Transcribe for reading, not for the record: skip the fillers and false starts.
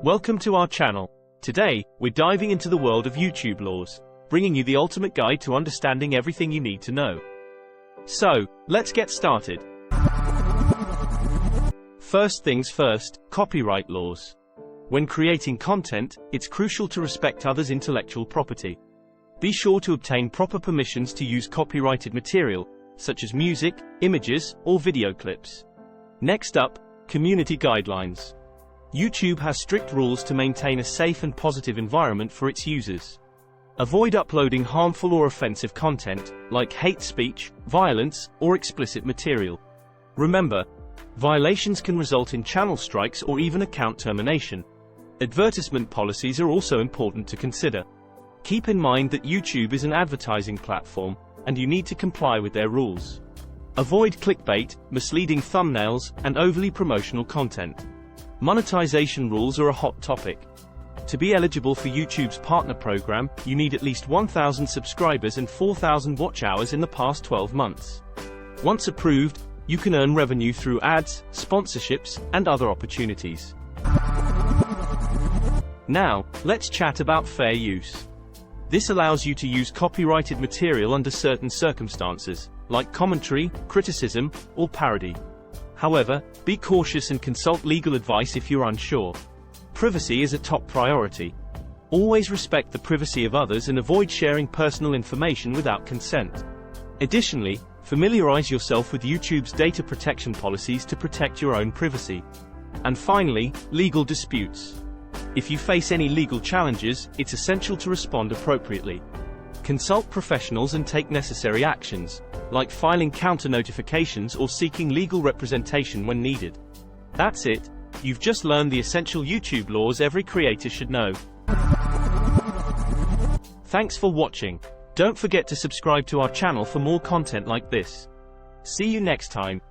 Welcome to our channel. Today, we're diving into the world of YouTube laws, bringing you the ultimate guide to understanding everything you need to know. So, let's get started. First things first, copyright laws. When creating content, it's crucial to respect others' intellectual property. Be sure to obtain proper permissions to use copyrighted material, such as music, images, or video clips. Next up, community guidelines. YouTube has strict rules to maintain a safe and positive environment for its users. Avoid uploading harmful or offensive content, like hate speech, violence, or explicit material. Remember, violations can result in channel strikes or even account termination. Advertisement policies are also important to consider. Keep in mind that YouTube is an advertising platform, and you need to comply with their rules. Avoid clickbait, misleading thumbnails, and overly promotional content. Monetization rules are a hot topic. To be eligible for YouTube's partner program, you need at least 1,000 subscribers and 4,000 watch hours in the past 12 months. Once approved, you can earn revenue through ads, sponsorships, and other opportunities. Now, let's chat about fair use. This allows you to use copyrighted material under certain circumstances, like commentary, criticism, or parody. However, be cautious and consult legal advice if you're unsure. Privacy is a top priority. Always respect the privacy of others and avoid sharing personal information without consent. Additionally, familiarize yourself with YouTube's data protection policies to protect your own privacy. And finally, legal disputes. If you face any legal challenges, it's essential to respond appropriately. Consult professionals and take necessary actions, like filing counter notifications or seeking legal representation when needed. That's it. You've just learned the essential YouTube laws every creator should know. Thanks for watching. Don't forget to subscribe to our channel for more content like this. See you next time.